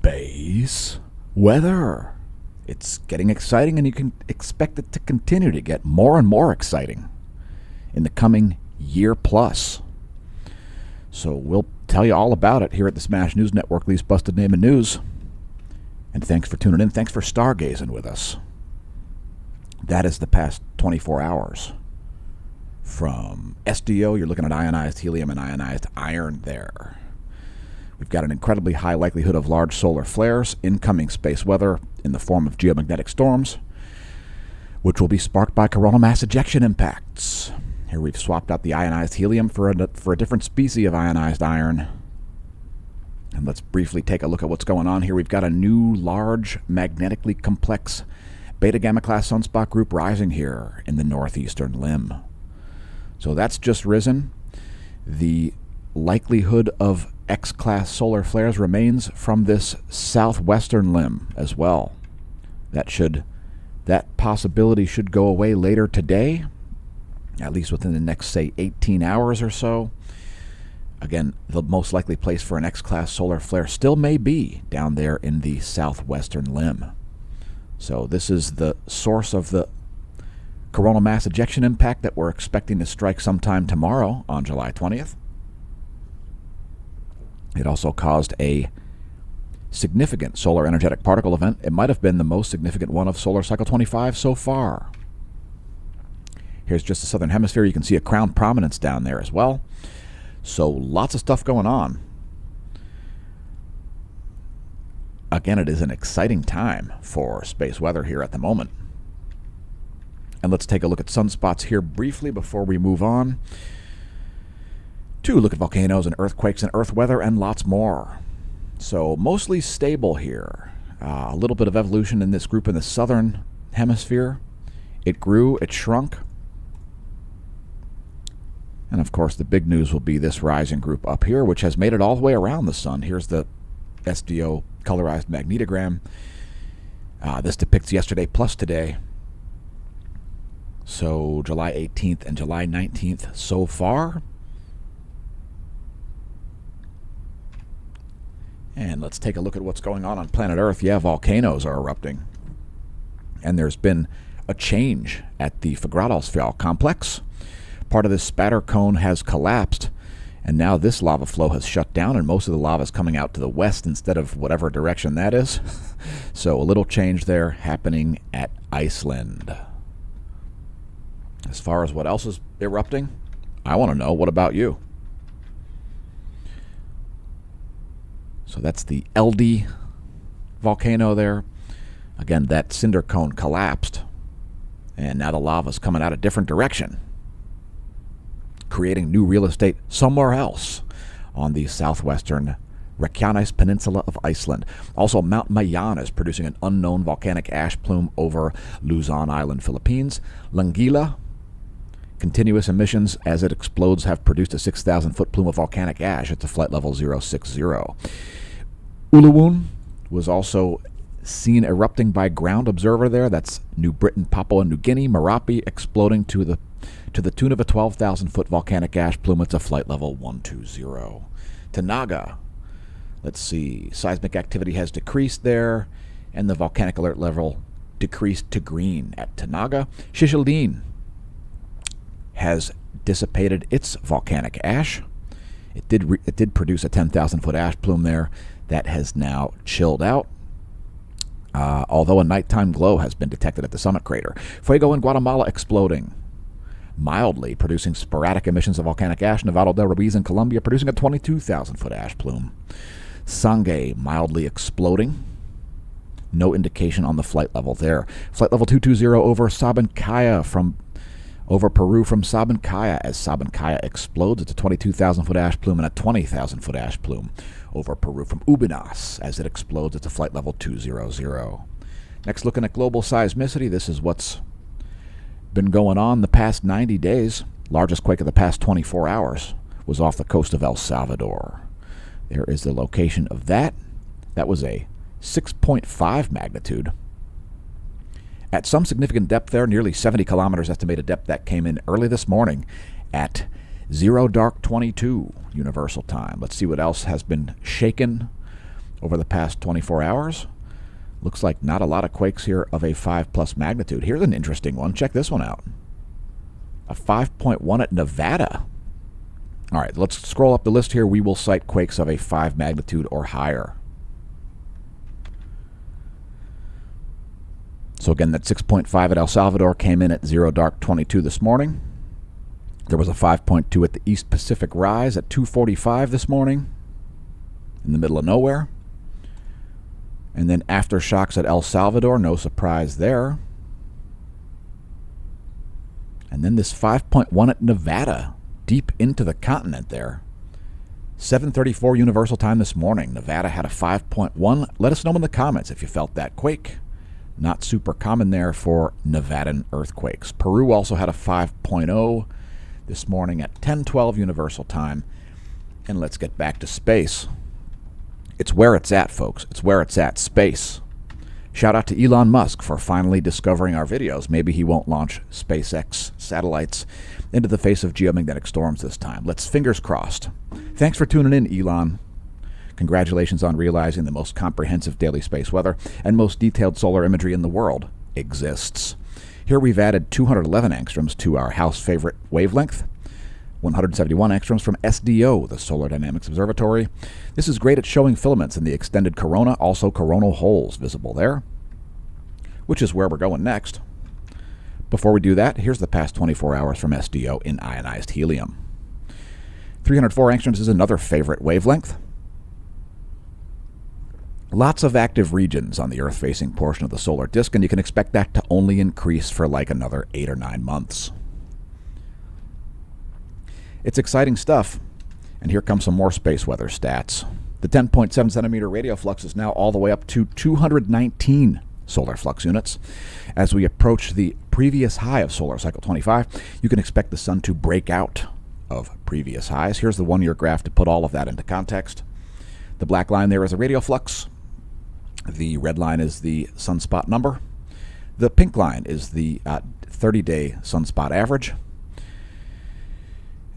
Space weather. It's getting exciting, and you can expect it to continue to get more and more exciting in the coming year plus. So we'll tell you all about it here at the Smash News Network, least busted name in news. And thanks for tuning in. Thanks for stargazing with us. That is the past 24 hours. From SDO, you're looking at ionized helium and ionized iron there. We've got an incredibly high likelihood of large solar flares, incoming space weather in the form of geomagnetic storms, which will be sparked by coronal mass ejection impacts. Here we've swapped out the ionized helium for a different species of ionized iron. And let's briefly take a look at what's going on here. We've got a new large magnetically complex beta-gamma class sunspot group rising here in the northeastern limb. So that's just risen. The likelihood of X-class solar flares remains from this southwestern limb as well. That possibility should go away later today, at least within the next, say, 18 hours or so. Again, the most likely place for an X-class solar flare still may be down there in the southwestern limb. So this is the source of the coronal mass ejection impact that we're expecting to strike sometime tomorrow on July 20th. It also caused a significant solar energetic particle event. It might have been the most significant one of solar cycle 25 so far. Here's just the southern hemisphere. You can see a crown prominence down there as well. So lots of stuff going on. Again, it is an exciting time for space weather here at the moment. And let's take a look at sunspots here briefly before we move on to look at volcanoes and earthquakes and earth weather and lots more. So mostly stable here. A little bit of evolution in this group in the southern hemisphere. It grew, it shrunk. And of course the big news will be this rising group up here, which has made it all the way around the sun. Here's the SDO colorized magnetogram. This depicts yesterday plus today. So July 18th and July 19th so far. And let's take a look at what's going on planet Earth. Yeah, volcanoes are erupting. And there's been a change at the Fagradalsfjall complex. Part of this spatter cone has collapsed, and now this lava flow has shut down, and most of the lava is coming out to the west instead of whatever direction that is. So a little change there happening at Iceland. As far as what else is erupting, I want to know, what about you? So that's the LD volcano there. Again, that cinder cone collapsed, and now the lava's coming out a different direction, creating new real estate somewhere else on the southwestern Reykjanes Peninsula of Iceland. Also, Mount Mayan is producing an unknown volcanic ash plume over Luzon Island, Philippines. Langila, continuous emissions as it explodes have produced a 6,000-foot plume of volcanic ash. It's a flight level 060. Uluwun was also seen erupting by ground observer there. That's New Britain, Papua New Guinea. Merapi exploding to the tune of a 12,000-foot volcanic ash plume. It's a flight level 120. Tanaga, let's see, seismic activity has decreased there, and the volcanic alert level decreased to green at Tanaga. Shishaldin has dissipated its volcanic ash. It did produce a 10,000-foot ash plume there that has now chilled out. Although a nighttime glow has been detected at the summit crater. Fuego in Guatemala exploding mildly, producing sporadic emissions of volcanic ash. Nevado del Ruiz in Colombia producing a 22,000-foot ash plume. Sangay mildly exploding. No indication on the flight level there. Flight level 220 over Sabancaya over Peru from Sabancaya as Sabancaya explodes. It's a 22,000-foot ash plume and a 20,000-foot ash plume over Peru from Ubinas as it explodes. It's a flight level 200. Next, looking at global seismicity. This is what's been going on the past 90 days. Largest quake of the past 24 hours was off the coast of El Salvador. There is the location of that. That was a 6.5 magnitude. At some significant depth there, nearly 70 kilometers estimated depth, that came in early this morning at 0 dark 22 universal time. Let's see what else has been shaken over the past 24 hours. Looks like not a lot of quakes here of a 5+ magnitude. Here's an interesting one. Check this one out. A 5.1 at Nevada. All right, let's scroll up the list here. We will cite quakes of a 5 magnitude or higher. So again, that 6.5 at El Salvador came in at 0:22 this morning. There was a 5.2 at the East Pacific Rise at 2:45 this morning, in the middle of nowhere. And then aftershocks at El Salvador, no surprise there. And then this 5.1 at Nevada, deep into the continent there. 7:34 Universal Time this morning. Nevada had a 5.1. Let us know in the comments if you felt that quake. Not super common there for Nevadan earthquakes. Peru also had a 5.0 this morning at 10:12 Universal Time. And let's get back to space. It's where it's at, folks. It's where it's at, space. Shout out to Elon Musk for finally discovering our videos. Maybe he won't launch SpaceX satellites into the face of geomagnetic storms this time. Let's fingers crossed. Thanks for tuning in, Elon. Congratulations on realizing the most comprehensive daily space weather and most detailed solar imagery in the world exists. Here we've added 211 angstroms to our house favorite wavelength, 171 angstroms from SDO, the Solar Dynamics Observatory. This is great at showing filaments in the extended corona, also coronal holes visible there, which is where we're going next. Before we do that, here's the past 24 hours from SDO in ionized helium. 304 angstroms is another favorite wavelength. Lots of active regions on the Earth-facing portion of the solar disk, and you can expect that to only increase for like another 8 or 9 months. It's exciting stuff, and here comes some more space weather stats. The 10.7 centimeter radial flux is now all the way up to 219 solar flux units. As we approach the previous high of solar cycle 25, you can expect the sun to break out of previous highs. Here's the 1-year graph to put all of that into context. The black line there is a radial flux. The red line is the sunspot number. The pink line is the 30-day sunspot average.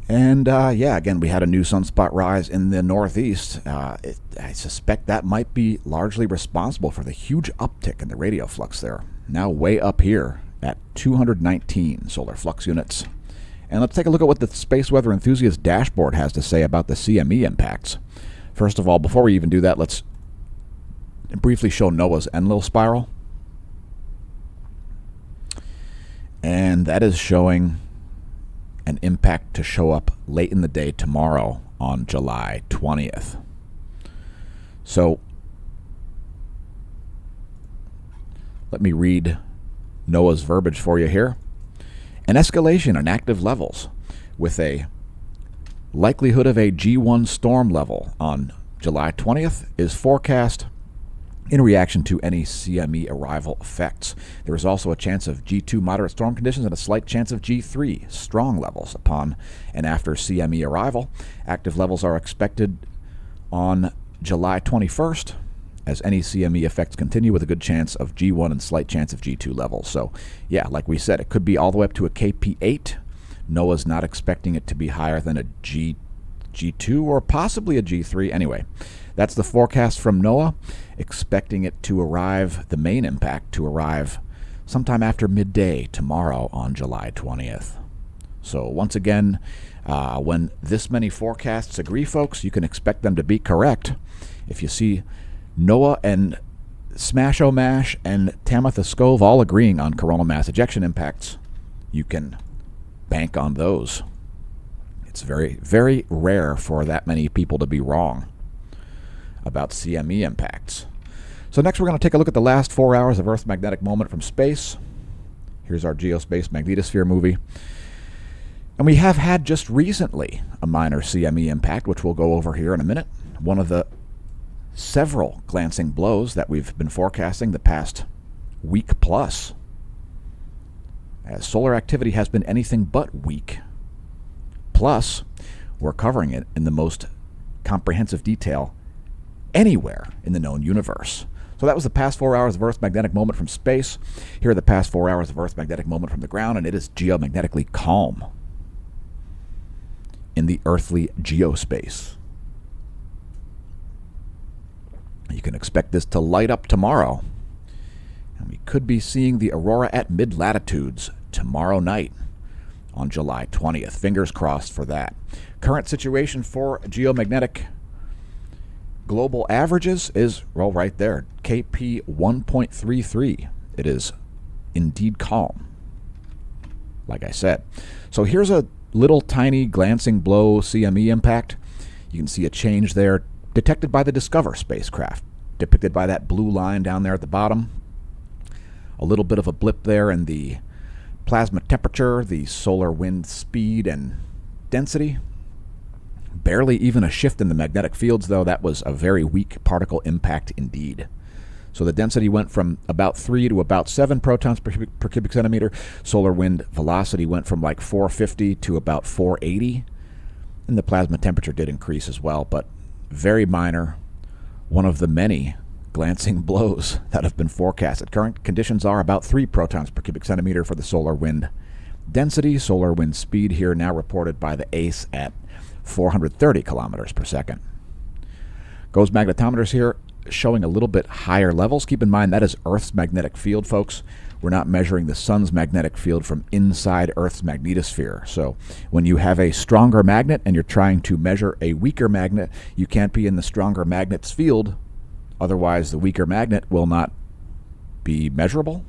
And yeah, again, we had a new sunspot rise in the northeast. I suspect that might be largely responsible for the huge uptick in the radial flux there. Now way up here at 219 solar flux units. And let's take a look at what the Space Weather Enthusiast dashboard has to say about the CME impacts. First of all, before we even do that, let's briefly show NOAA's Enlil spiral. And that is showing an impact to show up late in the day tomorrow on July 20th. So let me read NOAA's verbiage for you here. An escalation in active levels with a likelihood of a G1 storm level on July 20th is forecast in reaction to any CME arrival effects. There is also a chance of G2 moderate storm conditions and a slight chance of G3 strong levels upon and after CME arrival. Active levels are expected on July 21st as any CME effects continue with a good chance of G1 and slight chance of G2 levels. So yeah, like we said, it could be all the way up to a KP8. NOAA's not expecting it to be higher than a G2 or possibly a G3. Anyway, that's the forecast from NOAA, expecting it to arrive, the main impact to arrive sometime after midday tomorrow on July 20th. So once again, when this many forecasts agree, folks, you can expect them to be correct. If you see NOAA and Smash-O-Mash and Tamitha Skov all agreeing on coronal mass ejection impacts, you can bank on those. It's very, very rare for that many people to be wrong about CME impacts. So next we're going to take a look at the last 4 hours of Earth's magnetic moment from space. Here's our Geospace magnetosphere movie. And we have had just recently a minor CME impact, which we'll go over here in a minute. One of the several glancing blows that we've been forecasting the past week plus, as solar activity has been anything but weak. Plus, we're covering it in the most comprehensive detail anywhere in the known universe. So that was the past 4 hours of Earth's magnetic moment from space. Here are the past 4 hours of Earth's magnetic moment from the ground, and it is geomagnetically calm in the earthly geospace. You can expect this to light up tomorrow. And we could be seeing the aurora at mid-latitudes tomorrow night on July 20th. Fingers crossed for that. Current situation for geomagnetic global averages is, well, right there, KP 1.33. It is indeed calm, like I said. So here's a little tiny glancing blow CME impact. You can see a change there detected by the Discover spacecraft, depicted by that blue line down there at the bottom. A little bit of a blip there in the plasma temperature, the solar wind speed and density. Barely even a shift in the magnetic fields, though. That was a very weak particle impact indeed. So the density went from about 3 to about 7 protons per cubic centimeter. Solar wind velocity went from like 450 to about 480. And the plasma temperature did increase as well, but very minor. One of the many glancing blows that have been forecasted. Current conditions are about 3 protons per cubic centimeter for the solar wind density. Solar wind speed here now reported by the ACE at 430 kilometers per second. GOES magnetometers here showing a little bit higher levels. Keep in mind that is Earth's magnetic field, folks. We're not measuring the sun's magnetic field from inside Earth's magnetosphere. So when you have a stronger magnet and you're trying to measure a weaker magnet, you can't be in the stronger magnet's field. Otherwise, the weaker magnet will not be measurable.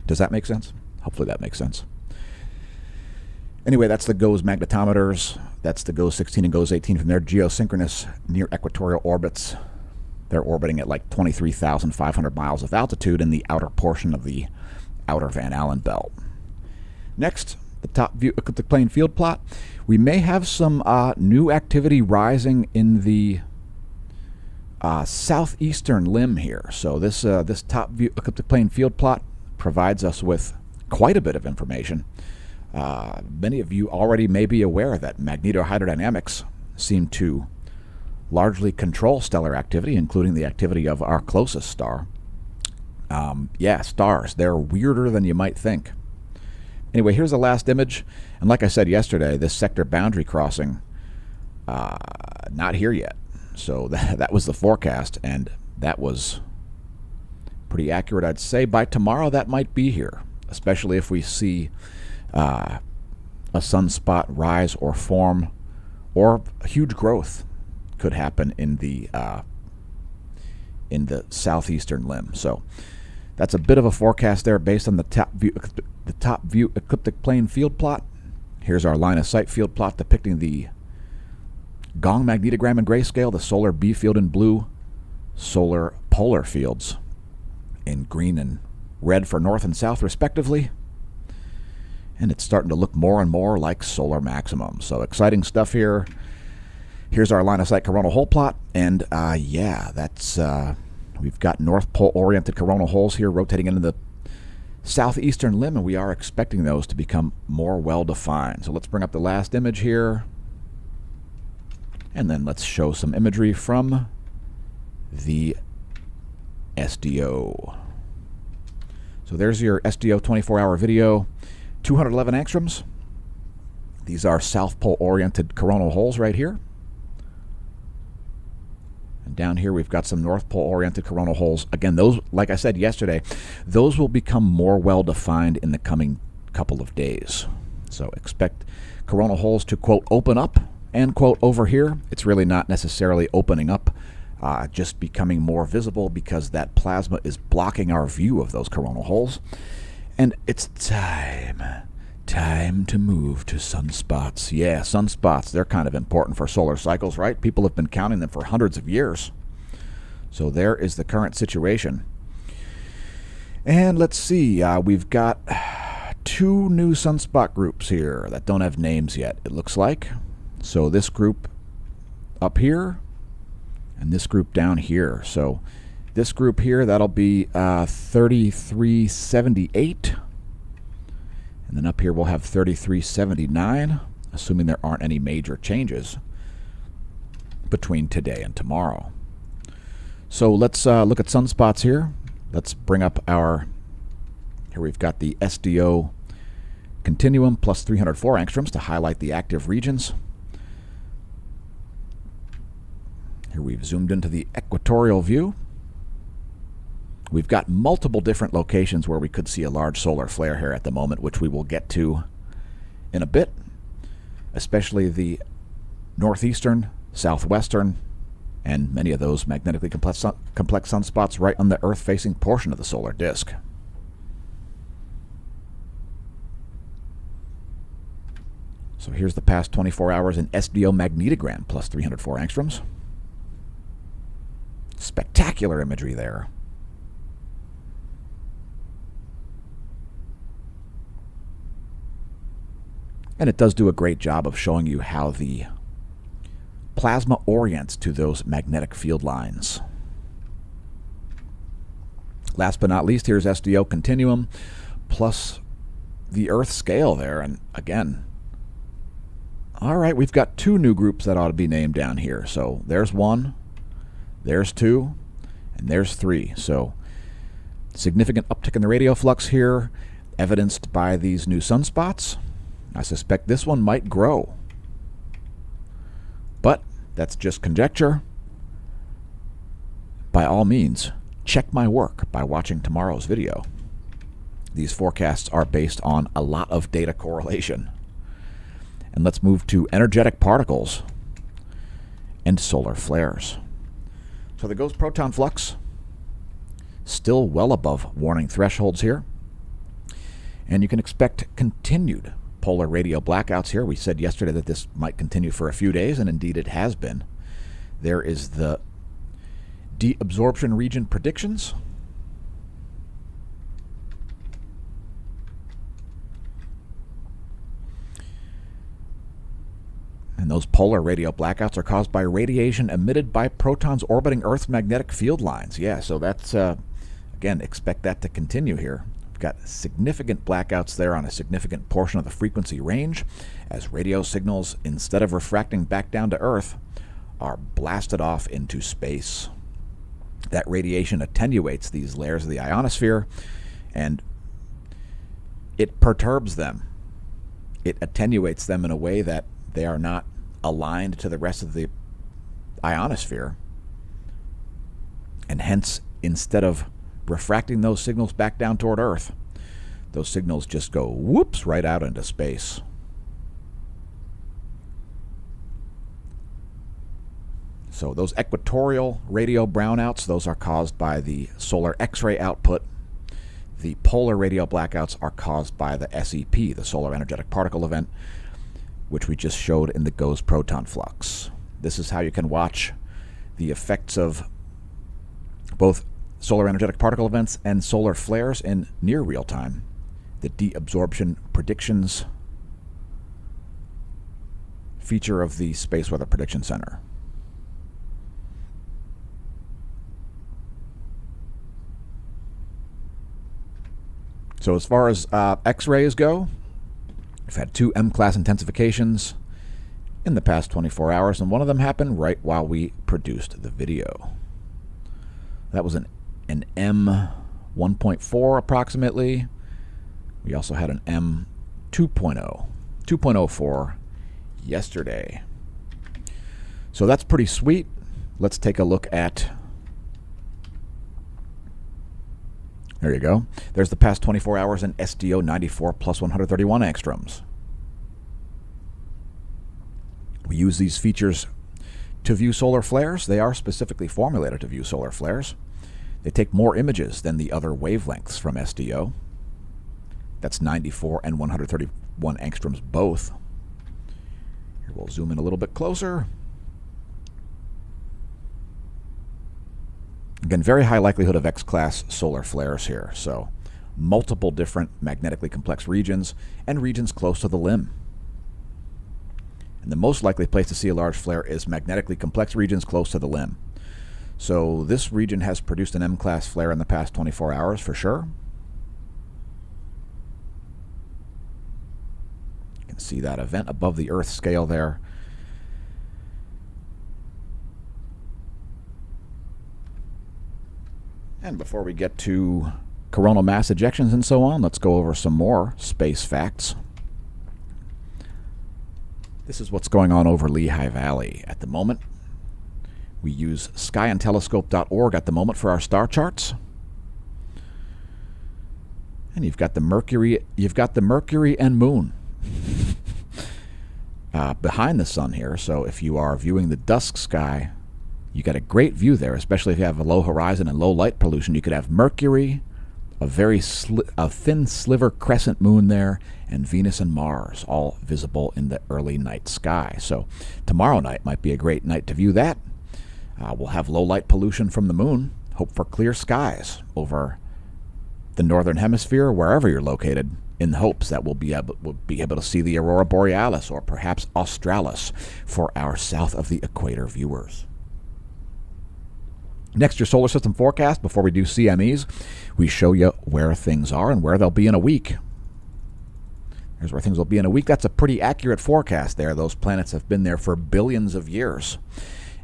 Does that make sense? Hopefully that makes sense. Anyway, that's the GOES magnetometers. That's the GOES 16 and GOES 18 from their geosynchronous near equatorial orbits. They're orbiting at like 23,500 miles of altitude in the outer portion of the outer Van Allen belt. Next, the top view ecliptic plane field plot. We may have some new activity rising in the southeastern limb here. So this top view ecliptic plane field plot provides us with quite a bit of information. Many of you already may be aware that magnetohydrodynamics seem to largely control stellar activity, including the activity of our closest star. Yeah, stars. They're weirder than you might think. Anyway, here's the last image. And like I said yesterday, this sector boundary crossing, not here yet. So that was the forecast, and that was pretty accurate, I'd say. By tomorrow, that might be here, especially if we see a sunspot rise or form, or a huge growth could happen in the southeastern limb. So that's a bit of a forecast there based on the top view ecliptic plane field plot. Here's our line of sight field plot depicting the gong magnetogram in grayscale, the solar B field in blue, solar polar fields in green and red for north and south respectively. And it's starting to look more and more like solar maximum. So exciting stuff here. Here's our line of sight coronal hole plot. And yeah, that's we've got North Pole oriented coronal holes here rotating into the southeastern limb, and we are expecting those to become more well defined. So let's bring up the last image here. And then let's show some imagery from the SDO. So there's your SDO 24-hour video. 211 angstroms. These are South Pole oriented coronal holes right here. And down here we've got some North Pole oriented coronal holes. Again, those, like I said yesterday, those will become more well defined in the coming couple of days. So expect coronal holes to, quote, open up, and, quote, over here. It's really not necessarily opening up, just becoming more visible because that plasma is blocking our view of those coronal holes. And it's time to move to sunspots. Yeah, sunspots, they're kind of important for solar cycles, right? People have been counting them for hundreds of years. So there is the current situation. And let's see, we've got 2 new sunspot groups here that don't have names yet, it looks like. So this group up here and this group down here. So this group here, that'll be 3378. And then up here we'll have 3379, assuming there aren't any major changes between today and tomorrow. So let's look at sunspots here. Let's bring up our, here we've got the SDO continuum plus 304 angstroms to highlight the active regions. Here we've zoomed into the equatorial view. We've got multiple different locations where we could see a large solar flare here at the moment, which we will get to in a bit, especially the northeastern, southwestern, and many of those magnetically complex sunspots right on the Earth-facing portion of the solar disk. So here's the past 24 hours in SDO magnetogram, plus 304 angstroms. Spectacular imagery there. And it does do a great job of showing you how the plasma orients to those magnetic field lines. Last but not least, here's SDO continuum plus the Earth scale there. And again, all right, we've got two new groups that ought to be named down here. So there's one, there's two, and there's three. So significant uptick in the radio flux here, evidenced by these new sunspots. I suspect this one might grow. But that's just conjecture. By all means, check my work by watching tomorrow's video. These forecasts are based on a lot of data correlation. And let's move to energetic particles and solar flares. So there goes proton flux, still well above warning thresholds here. And you can expect continued polar radio blackouts here. We said yesterday that this might continue for a few days, and indeed it has been. There is the deabsorption region predictions. And those polar radio blackouts are caused by radiation emitted by protons orbiting Earth's magnetic field lines. Yeah, so that's, again, expect that to continue here. Got significant blackouts there on a significant portion of the frequency range as radio signals, instead of refracting back down to Earth, are blasted off into space. That radiation attenuates these layers of the ionosphere and it perturbs them. It attenuates them in a way that they are not aligned to the rest of the ionosphere. And hence, instead of refracting those signals back down toward Earth, those signals just go whoops right out into space. So those equatorial radio brownouts, those are caused by the solar X-ray output. The polar radio blackouts are caused by the SEP, the solar energetic particle event, which we just showed in the GOES proton flux. This is how you can watch the effects of both solar energetic particle events and solar flares in near real time. The deabsorption predictions feature of the Space Weather Prediction Center. So as far as X-rays go, we've had 2 M-class intensifications in the past 24 hours, and one of them happened right while we produced the video. That was an M 1.4 approximately. We also had an M 2.0, 2.04 yesterday. So that's pretty sweet. Let's take a look at, there you go. There's the past 24 hours in SDO 94 plus 131 angstroms. We use these features to view solar flares. They are specifically formulated to view solar flares. They take more images than the other wavelengths from SDO. That's 94 and 131 angstroms both. Here we'll zoom in a little bit closer. Again, very high likelihood of X-class solar flares here. So multiple different magnetically complex regions and regions close to the limb. And the most likely place to see a large flare is magnetically complex regions close to the limb. So this region has produced an M-class flare in the past 24 hours for sure. You can see that event above the Earth scale there. And before we get to coronal mass ejections and so on, let's go over some more space facts. This is what's going on over Lehigh Valley at the moment. We use skyandtelescope.org at the moment for our star charts. And you've got the Mercury and Moon behind the sun here. So if you are viewing the dusk sky, you got a great view there, especially if you have a low horizon and low light pollution. You could have Mercury, a thin sliver crescent moon there, and Venus and Mars all visible in the early night sky. So tomorrow night might be a great night to view that. We'll have low light pollution from the moon. Hope for clear skies over the northern hemisphere, wherever you're located, in hopes that we'll be able to see the aurora borealis or perhaps australis for our south of the equator viewers. Next, your solar system forecast. Before we do CMEs, we show you where things are and where they'll be in a week. Here's where things will be in a week. That's a pretty accurate forecast there. Those planets have been there for billions of years,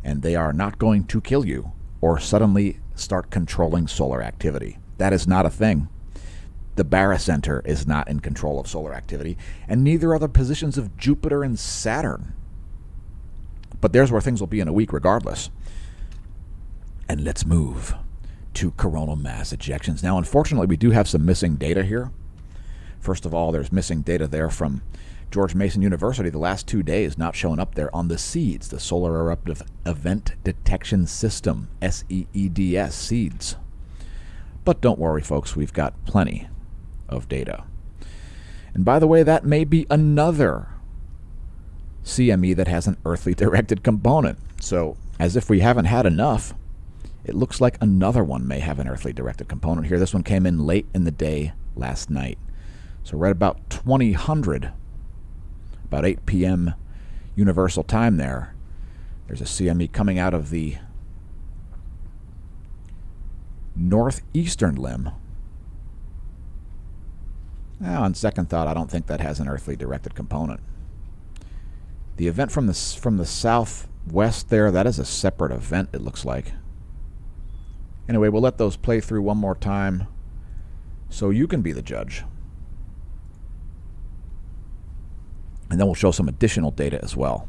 and they are not going to kill you or suddenly start controlling solar activity. That is not a thing. The barycenter is not in control of solar activity, and neither are the positions of Jupiter and Saturn. But there's where things will be in a week regardless. And let's move to coronal mass ejections. Now, unfortunately, we do have some missing data here. First of all, there's missing data there from George Mason University the last 2 days, not showing up there on the SEEDS, the Solar Eruptive Event Detection System, SEEDS, SEEDS. But don't worry, folks, we've got plenty of data. And by the way, that may be another CME that has an earthly directed component. So, as if we haven't had enough, it looks like another one may have an earthly directed component here. This one came in late in the day last night. So right about 2000, about 8 p.m. Universal Time there, there's a CME coming out of the northeastern limb. Now, on second thought, I don't think that has an earthly directed component. The event from the southwest there, that is a separate event, it looks like. Anyway, we'll let those play through one more time so you can be the judge. And then we'll show some additional data as well.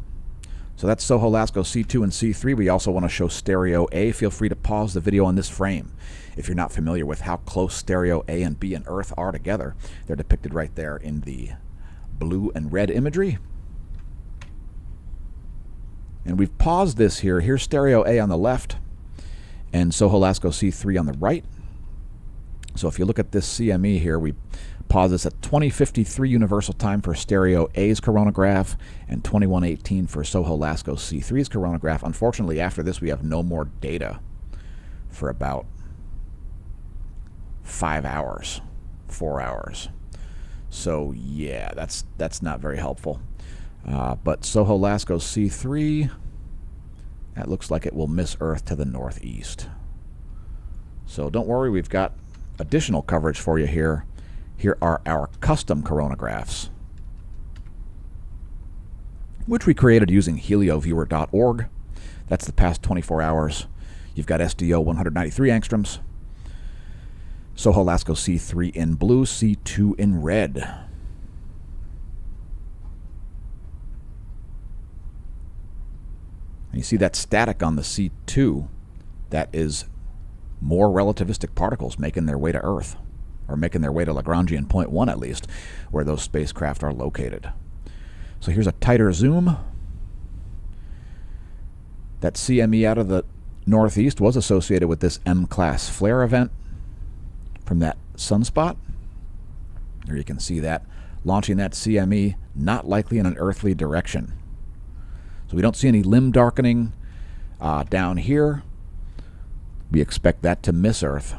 So that's Soho Lasco C2 and C3. We also want to show stereo A. Feel free to pause the video on this frame if you're not familiar with how close stereo A and B and Earth are together. They're depicted right there in the blue and red imagery. And we've paused this here. Here's stereo A on the left and Soho Lasco C3 on the right. So if you look at this CME here, we pause this at 2053 Universal Time for stereo A's coronagraph and 2118 for Soho Lasco C3's coronagraph. Unfortunately, after this, we have no more data for about 5 hours, 4 hours. So yeah, that's not very helpful. But Soho Lasco C3, that looks like it will miss Earth to the northeast. So don't worry, we've got additional coverage for you here. Here are our custom coronagraphs, which we created using helioviewer.org. That's the past 24 hours. You've got SDO 193 angstroms, Soho Lasco C3 in blue, C2 in red. And you see that static on the C2, that is more relativistic particles making their way to Earth, or making their way to Lagrangian point 1 at least, where those spacecraft are located. So here's a tighter zoom. That CME out of the northeast was associated with this M-class flare event from that sunspot. There you can see that, launching that CME, not likely in an earthly direction. So we don't see any limb darkening down here. We expect that to miss Earth.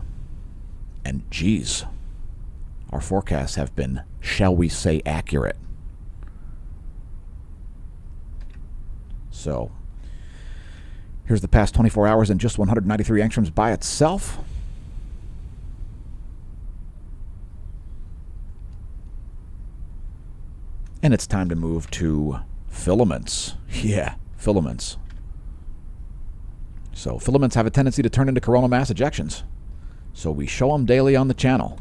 And geez, our forecasts have been, shall we say, accurate. So here's the past 24 hours and just 193 angstroms by itself. And it's time to move to filaments. Yeah, filaments. So filaments have a tendency to turn into coronal mass ejections. So we show them daily on the channel.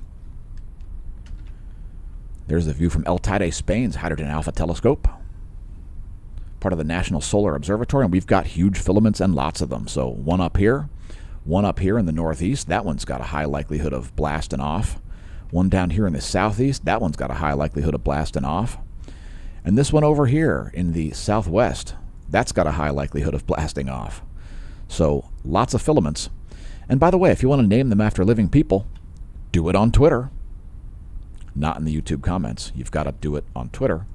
There's a view from El Teide, Spain's Hydrogen Alpha telescope. part of the National Solar Observatory, and we've got huge filaments and lots of them. So one up here in the northeast, that one's got a high likelihood of blasting off. One down here in the southeast, that one's got a high likelihood of blasting off. And this one over here in the southwest, that's got a high likelihood of blasting off. So lots of filaments. And by the way, if you want to name them after living people, do it on Twitter. Not in the YouTube comments. You've got to do it on Twitter.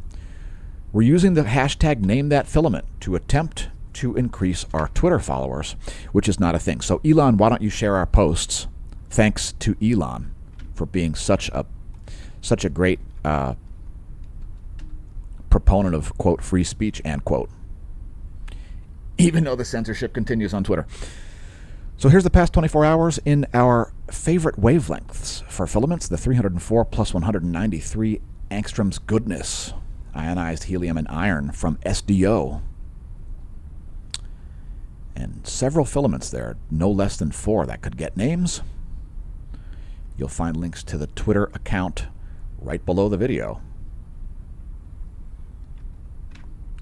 We're using the hashtag #NameThatFilament to attempt to increase our Twitter followers, which is not a thing. So Elon, why don't you share our posts? Thanks to Elon for being such a great proponent of, quote, free speech, end quote. Even though the censorship continues on Twitter. So here's the past 24 hours in our favorite wavelengths for filaments, the 304 plus 193 angstroms goodness, ionized helium and iron from SDO. And several filaments there, no less than 4 that could get names. You'll find links to the Twitter account right below the video.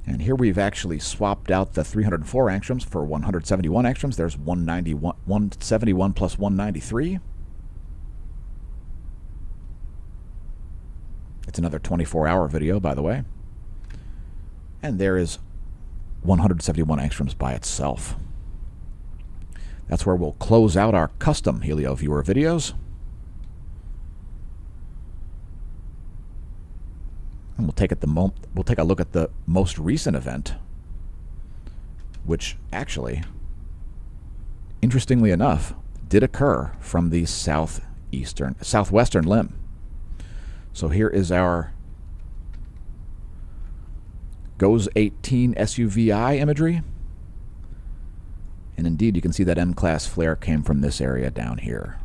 And here we've actually swapped out the 304 angstroms for 171 angstroms. There's 171 plus 193. It's another 24-hour video, by the way. And there is 171 angstroms by itself. That's where we'll close out our custom HelioViewer videos. And we'll take a look at the most recent event, which actually, interestingly enough, did occur from the southwestern limb. So here is our GOES 18 SUVI imagery. And indeed, you can see that M-class flare came from this area down here.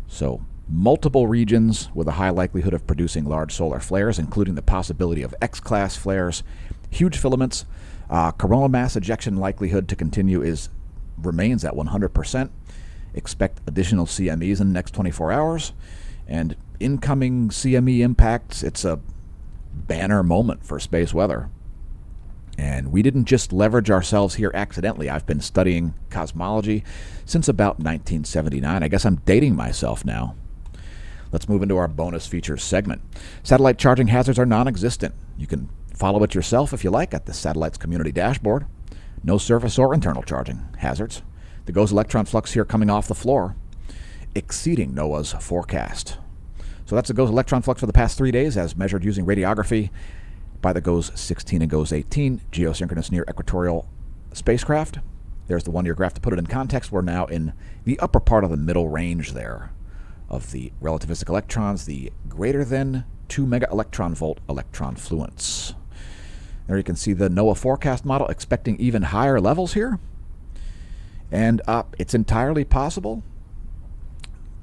So multiple regions with a high likelihood of producing large solar flares, including the possibility of X-class flares, huge filaments. Coronal mass ejection likelihood to continue remains at 100%. Expect additional CMEs in the next 24 hours. And incoming CME impacts, it's a banner moment for space weather. And we didn't just leverage ourselves here accidentally. I've been studying cosmology since about 1979. I guess I'm dating myself now. Let's move into our bonus features segment. Satellite charging hazards are non-existent. You can follow it yourself if you like at the satellite's community dashboard. No surface or internal charging hazards. The GOES electron flux here coming off the floor, exceeding NOAA's forecast. So that's the GOES electron flux for the past 3 days as measured using radiography by the GOES 16 and GOES 18 geosynchronous near equatorial spacecraft. There's the one-year graph. To put it in context, we're now in the upper part of the middle range there of the relativistic electrons, the greater than 2 mega electron volt electron fluence. There you can see the NOAA forecast model expecting even higher levels here. And it's entirely possible.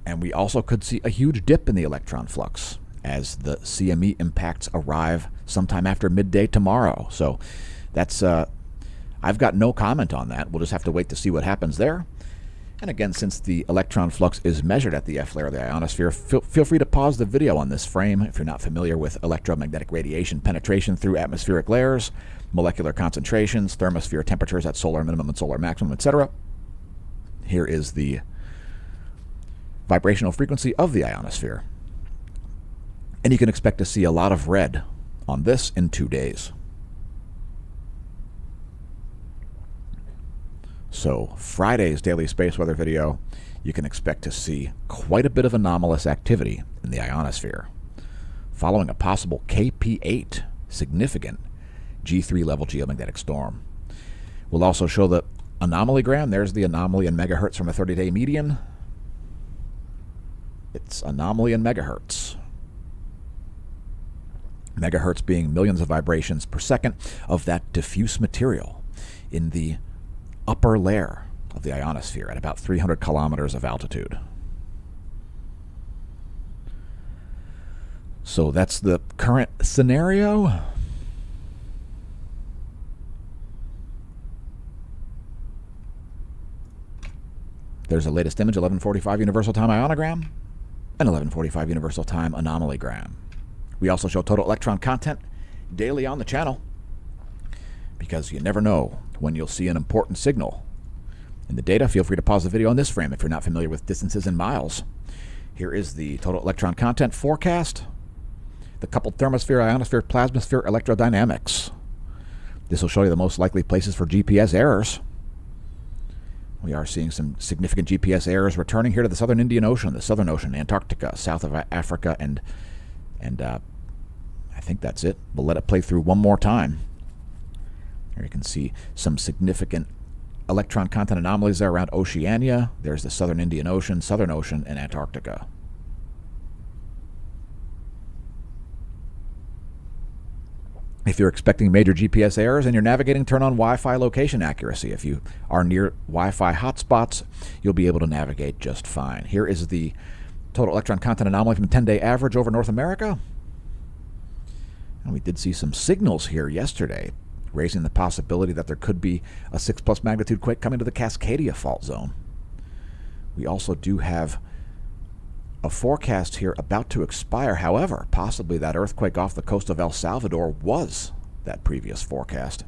And we also could see a huge dip in the electron flux as the CME impacts arrive sometime after midday tomorrow. So that's I've got no comment on that. We'll just have to wait to see what happens there. And again, since the electron flux is measured at the F layer of the ionosphere, feel free to pause the video on this frame if you're not familiar with electromagnetic radiation penetration through atmospheric layers, molecular concentrations, thermosphere temperatures at solar minimum and solar maximum, etc. Here is the vibrational frequency of the ionosphere. And you can expect to see a lot of red on this in 2 days. So Friday's daily space weather video, you can expect to see quite a bit of anomalous activity in the ionosphere, following a possible KP8 significant G3 level geomagnetic storm. We'll also show the anomalygram. There's the anomaly in megahertz from a 30-day median. It's anomaly in megahertz. Megahertz being millions of vibrations per second of that diffuse material in the upper layer of the ionosphere at about 300 kilometers of altitude. So that's the current scenario. There's the latest image, 11:45 Universal Time ionogram and 11:45 Universal Time anomalygram. We also show total electron content daily on the channel. because you never know when you'll see an important signal. In the data, feel free to pause the video on this frame if you're not familiar with distances in miles. Here is the total electron content forecast, the coupled thermosphere, ionosphere, plasmasphere electrodynamics. This will show you the most likely places for GPS errors. We are seeing some significant GPS errors returning here to the southern Indian Ocean, the Southern Ocean, Antarctica, south of Africa, and I think that's it. We'll let it play through one more time. Here you can see some significant electron content anomalies there around Oceania. There's the southern Indian Ocean, Southern Ocean, and Antarctica. If you're expecting major GPS errors and you're navigating, turn on Wi-Fi location accuracy. If you are near Wi-Fi hotspots, you'll be able to navigate just fine. Here is the total electron content anomaly from the 10-day average over North America. And we did see some signals here yesterday, raising the possibility that there could be a 6+ magnitude quake coming to the Cascadia fault zone. We also do have a forecast here about to expire. However, possibly that earthquake off the coast of El Salvador was that previous forecast.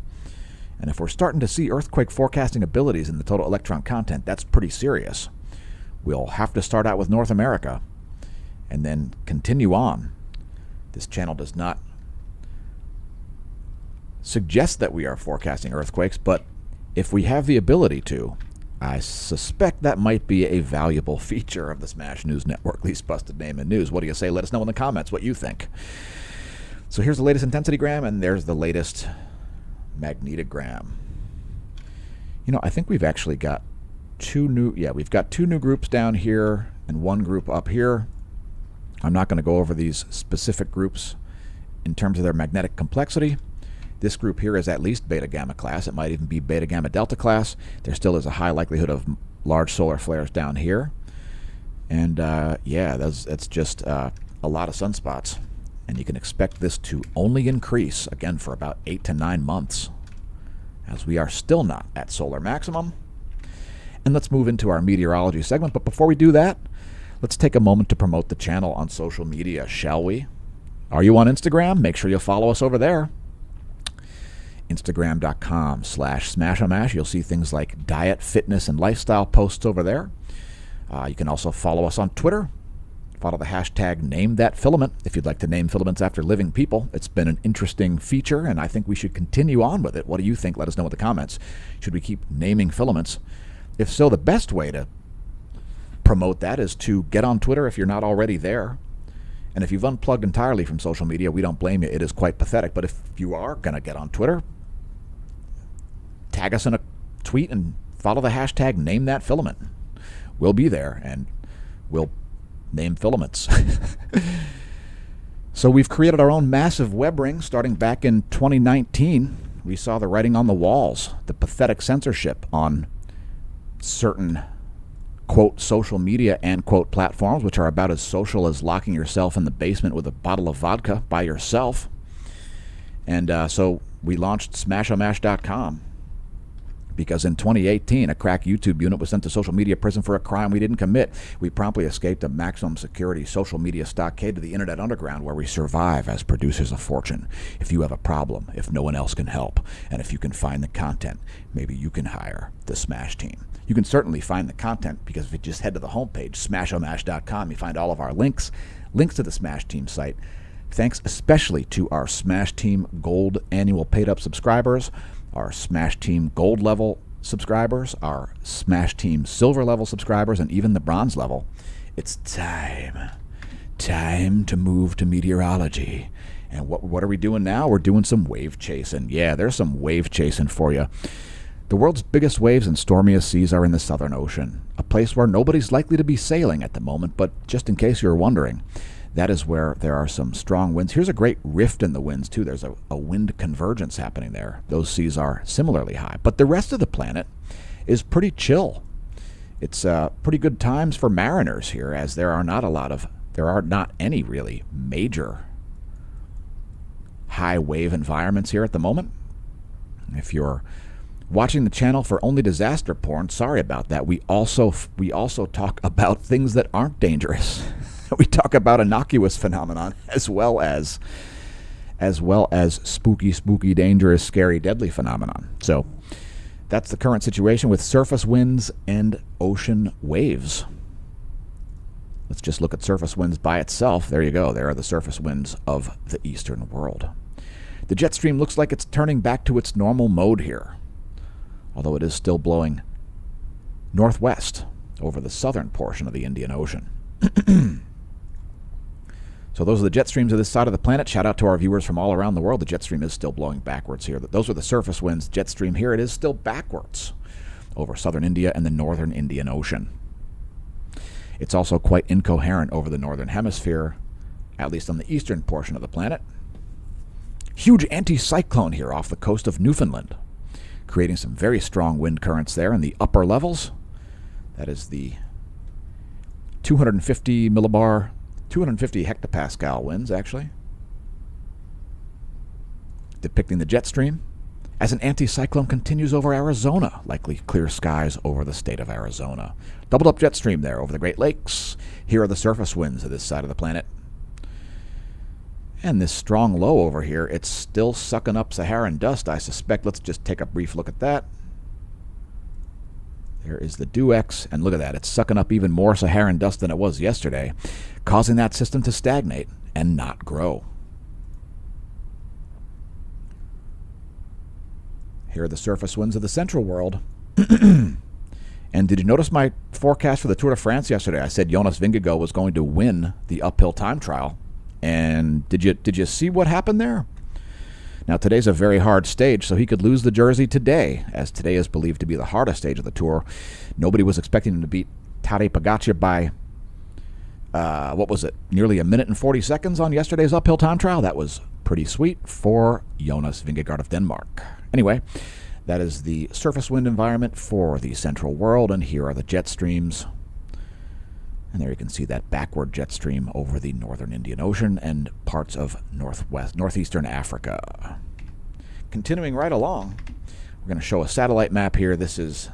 And if we're starting to see earthquake forecasting abilities in the total electron content, that's pretty serious. We'll have to start out with North America and then continue on. This channel does not suggest that we are forecasting earthquakes, but if we have the ability to, I suspect that might be a valuable feature of the Smash News Network, least busted name in news. What do you say? Let us know in the comments what you think. So here's the latest intensitygram, and there's the latest magnetogram. You know, I think we've actually got we've got two new groups down here and one group up here. I'm not going to go over these specific groups in terms of their magnetic complexity. This group here is at least beta gamma class. It might even be beta gamma delta class. There still is a high likelihood of large solar flares down here. And yeah, it's just a lot of sunspots. And you can expect this to only increase, again, for about 8 to 9 months, as we are still not at solar maximum. And let's move into our meteorology segment. But before we do that, let's take a moment to promote the channel on social media, shall we? Are you on Instagram? Make sure you'll follow us over there. Instagram.com/smashomash. You'll see things like diet, fitness, and lifestyle posts over there. You can also follow us on Twitter. Follow the hashtag #NameThatFilament if you'd like to name filaments after living people. It's been an interesting feature, and I think we should continue on with it. What do you think? Let us know in the comments. Should we keep naming filaments? If so, the best way to promote that is to get on Twitter if you're not already there. And if you've unplugged entirely from social media, we don't blame you. It is quite pathetic. But if you are going to get on Twitter, tag us in a tweet and follow the hashtag #NameThatFilament. We'll be there, and we'll name filaments. So we've created our own massive web ring starting back in 2019. We saw the writing on the walls, the pathetic censorship on certain quote social media and quote platforms, which are about as social as locking yourself in the basement with a bottle of vodka by yourself. And so we launched smashomash.com because in 2018 a crack YouTube unit was sent to social media prison for a crime we didn't commit. We promptly escaped a maximum security social media stockade to the internet underground, where we survive as producers of fortune. If you have a problem, if no one else can help, and if you can find the content, maybe you can hire the Smash team. You can certainly find the content, because if you just head to the homepage, smashomash.com, you find all of our links to the Smash Team site. Thanks especially to our Smash Team Gold annual paid-up subscribers, our Smash Team Gold level subscribers, our Smash Team Silver level subscribers, and even the Bronze level. It's time to move to meteorology. And what are we doing now? We're doing some wave chasing. Yeah, there's some wave chasing for you. The world's biggest waves and stormiest seas are in the Southern Ocean, a place where nobody's likely to be sailing at the moment, but just in case you're wondering, that is where there are some strong winds. Here's a great rift in the winds, too. There's a wind convergence happening there. Those seas are similarly high. But the rest of the planet is pretty chill. It's pretty good times for mariners here, as there are not any really major high wave environments here at the moment. If you're watching the channel for only disaster porn, sorry about that. We also talk about things that aren't dangerous. We talk about innocuous phenomenon as well as as well as spooky, dangerous, scary, deadly phenomenon. So that's the current situation with surface winds and ocean waves. Let's just look at surface winds by itself. There you go. There are the surface winds of the eastern world. The jet stream looks like it's turning back to its normal mode here, although it is still blowing northwest over the southern portion of the Indian Ocean. So those are the jet streams of this side of the planet. Shout out to our viewers from all around the world. The jet stream is still blowing backwards here. Those are the surface winds. Jet stream here, it is still backwards over southern India and the northern Indian Ocean. It's also quite incoherent over the northern hemisphere, at least on the eastern portion of the planet. Huge anticyclone here off the coast of Newfoundland, creating some very strong wind currents there in the upper levels. That is the 250 millibar, 250 hectopascal winds, actually, depicting the jet stream as an anticyclone continues over Arizona, likely clear skies over the state of Arizona. Doubled up jet stream there over the Great Lakes. Here are the surface winds of this side of the planet. And this strong low over here, it's still sucking up Saharan dust, I suspect. Let's just take a brief look at that. There is the Duex, and look at that. It's sucking up even more Saharan dust than it was yesterday, causing that system to stagnate and not grow. Here are the surface winds of the central world. And did you notice my forecast for the Tour de France yesterday? I said Jonas Vingegaard was going to win the uphill time trial. And did you see what happened there? Now, today's a very hard stage, so he could lose the jersey today, as today is believed to be the hardest stage of the Tour. Nobody was expecting him to beat Tadej Pogacar by, nearly 1 minute and 40 seconds on yesterday's uphill time trial. That was pretty sweet for Jonas Vingegaard of Denmark. Anyway, that is the surface wind environment for the central world, and here are the jet streams. And there you can see that backward jet stream over the northern Indian Ocean and parts of northeastern Africa. Continuing right along, we're going to show a satellite map here. This is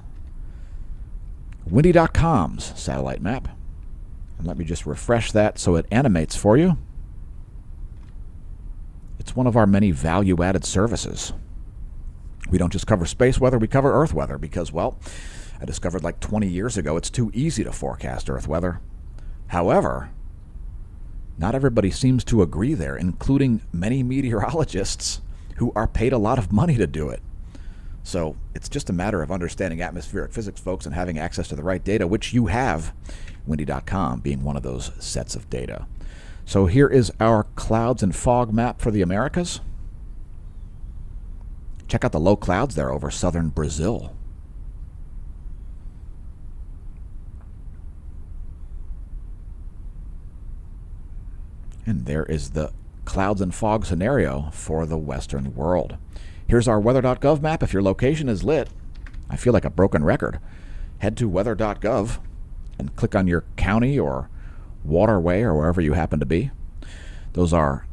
windy.com's satellite map. And let me just refresh that so it animates for you. It's one of our many value-added services. We don't just cover space weather, we cover Earth weather because, well, I discovered like 20 years ago it's too easy to forecast Earth weather. However, not everybody seems to agree there, including many meteorologists who are paid a lot of money to do it. So it's just a matter of understanding atmospheric physics, folks, and having access to the right data, which you have, windy.com being one of those sets of data. So here is our clouds and fog map for the Americas. Check out the low clouds there over southern Brazil. And there is the clouds and fog scenario for the Western world. Here's our weather.gov map. If your location is lit, I feel like a broken record. Head to weather.gov and click on your county or waterway or wherever you happen to be. Those are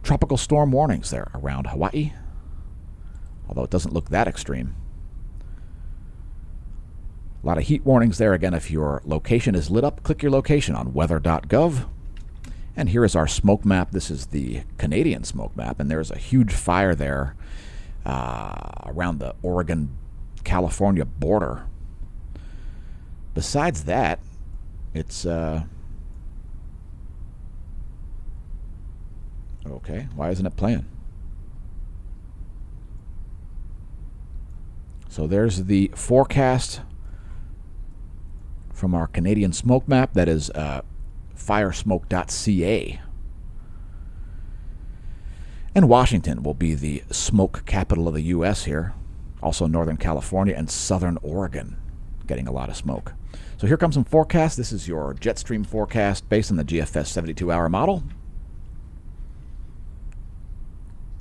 tropical storm warnings there around Hawaii, although it doesn't look that extreme. A lot of heat warnings there. Again, if your location is lit up, click your location on weather.gov. And here is our smoke map. This is the Canadian smoke map, and there's a huge fire there around the Oregon-California border. Besides that, it's... okay, why isn't it playing? So there's the forecast from our Canadian smoke map. That is... firesmoke.ca. And Washington will be the smoke capital of the U.S. here. Also Northern California and Southern Oregon getting a lot of smoke. So here comes some forecasts. This is your jet stream forecast based on the GFS 72-hour model.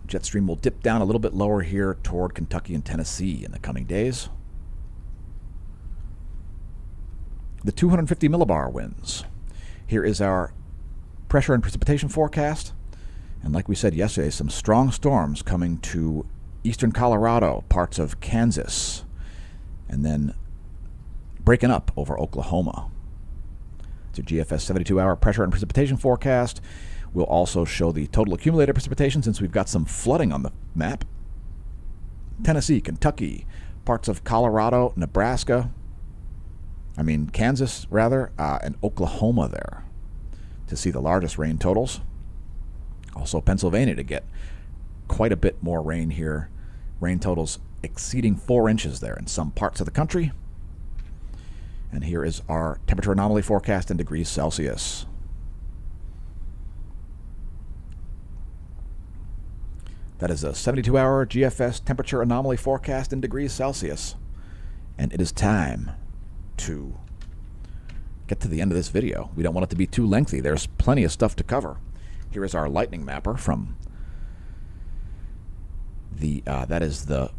Jet stream will dip down a little bit lower here toward Kentucky and Tennessee in the coming days. The 250 millibar winds. Here is our pressure and precipitation forecast. And like we said yesterday, some strong storms coming to eastern Colorado, parts of Kansas, and then breaking up over Oklahoma. It's a GFS 72-hour pressure and precipitation forecast. We'll also show the total accumulated precipitation since we've got some flooding on the map. Tennessee, Kentucky, parts of Colorado, Nebraska, Kansas, rather, and Oklahoma there to see the largest rain totals. Also Pennsylvania to get quite a bit more rain here. Rain totals exceeding 4 inches there in some parts of the country. And here is our temperature anomaly forecast in degrees Celsius. That is a 72-hour GFS temperature anomaly forecast in degrees Celsius. And it is time to get to the end of this video. We don't want it to be too lengthy. There's plenty of stuff to cover. Here is our lightning mapper from that is the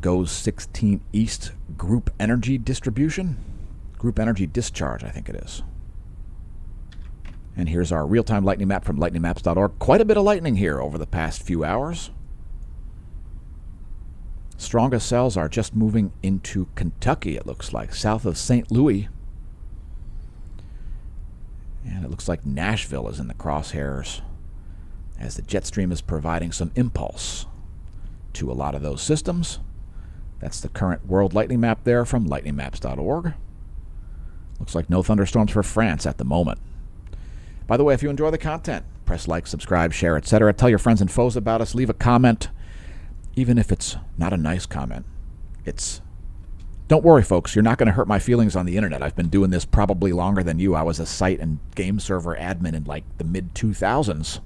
GOES 16 East group energy distribution. Group energy discharge, I think it is. And here's our real-time lightning map from lightningmaps.org. Quite a bit of lightning here over the past few hours. Strongest cells are just moving into Kentucky, it looks like, south of St. Louis. And it looks like Nashville is in the crosshairs as the jet stream is providing some impulse to a lot of those systems. That's the current world lightning map there from lightningmaps.org. Looks like no thunderstorms for France at the moment. By the way, if you enjoy the content, press like, subscribe, share, etc. Tell your friends and foes about us. Leave a comment, even if it's not a nice comment. Don't worry, folks. You're not going to hurt my feelings on the internet. I've been doing this probably longer than you. I was a site and game server admin in like the mid-2000s.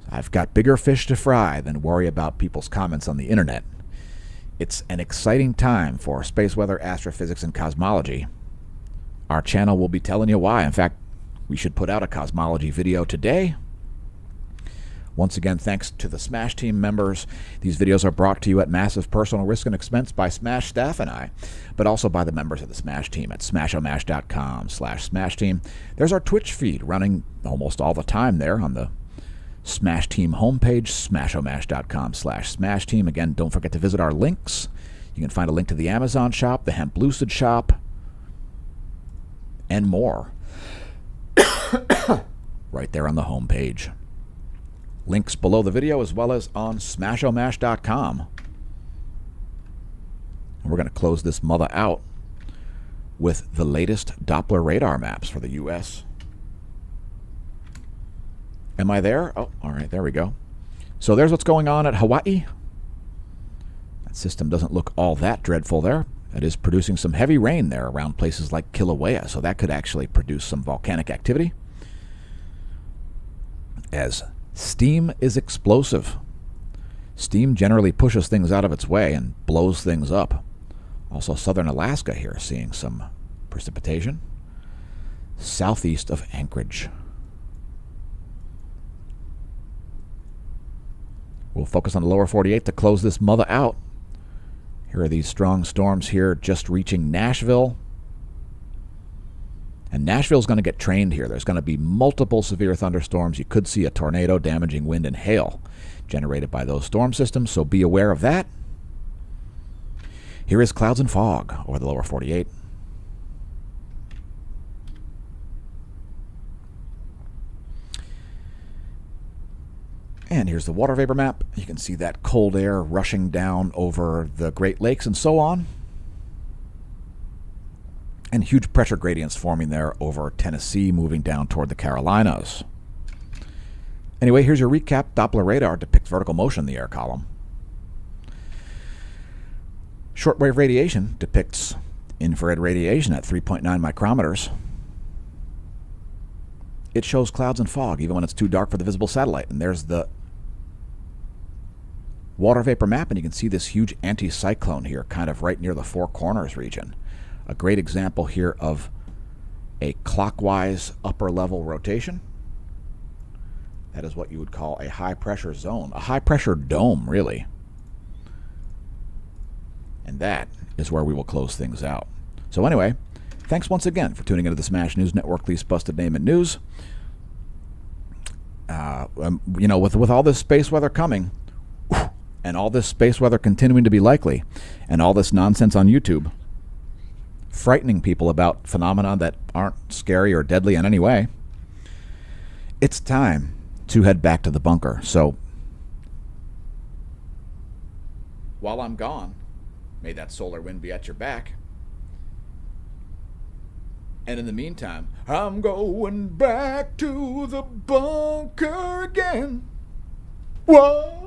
I've got bigger fish to fry than worry about people's comments on the internet. It's an exciting time for space weather, astrophysics, and cosmology. Our channel will be telling you why. In fact, we should put out a cosmology video today. Once again, thanks to the SMASH team members. These videos are brought to you at massive personal risk and expense by SMASH staff and I, but also by the members of the SMASH team at smashomash.com/SMASH team. There's our Twitch feed running almost all the time there on the SMASH team homepage, smashomash.com/SMASH team. Again, don't forget to visit our links. You can find a link to the Amazon shop, the Hemp Lucid shop, and more right there on the homepage. Links below the video as well as on smashomash.com. And we're going to close this mother out with the latest Doppler radar maps for the U.S. Am I there? Oh, all right, there we go. So there's what's going on at Hawaii. That system doesn't look all that dreadful there. It is producing some heavy rain there around places like Kilauea, so that could actually produce some volcanic activity. As steam is explosive. Steam generally pushes things out of its way and blows things up. Also, southern Alaska here seeing some precipitation. Southeast of Anchorage. We'll focus on the lower 48 to close this mother out. Here are these strong storms here just reaching Nashville. And Nashville's going to get trained here. There's going to be multiple severe thunderstorms. You could see a tornado, damaging wind, and hail generated by those storm systems, so be aware of that. Here is clouds and fog over the lower 48. And here's the water vapor map. You can see that cold air rushing down over the Great Lakes and so on. And huge pressure gradients forming there over Tennessee, moving down toward the Carolinas. Anyway, here's your recap. Doppler radar depicts vertical motion in the air column. Shortwave radiation depicts infrared radiation at 3.9 micrometers. It shows clouds and fog, even when it's too dark for the visible satellite. And there's the water vapor map, and you can see this huge anticyclone here, kind of right near the Four Corners region. A great example here of a clockwise upper level rotation. That is what you would call a high pressure zone, a high pressure dome, really. And that is where we will close things out. So anyway, thanks once again for tuning into the Smash News Network, least busted name in news. With all this space weather coming, and all this space weather continuing to be likely, and all this nonsense on YouTube, frightening people about phenomena that aren't scary or deadly in any way, It's time to head back to the bunker. So, while I'm gone, may that solar wind be at your back. And in the meantime, I'm going back to the bunker again. Whoa!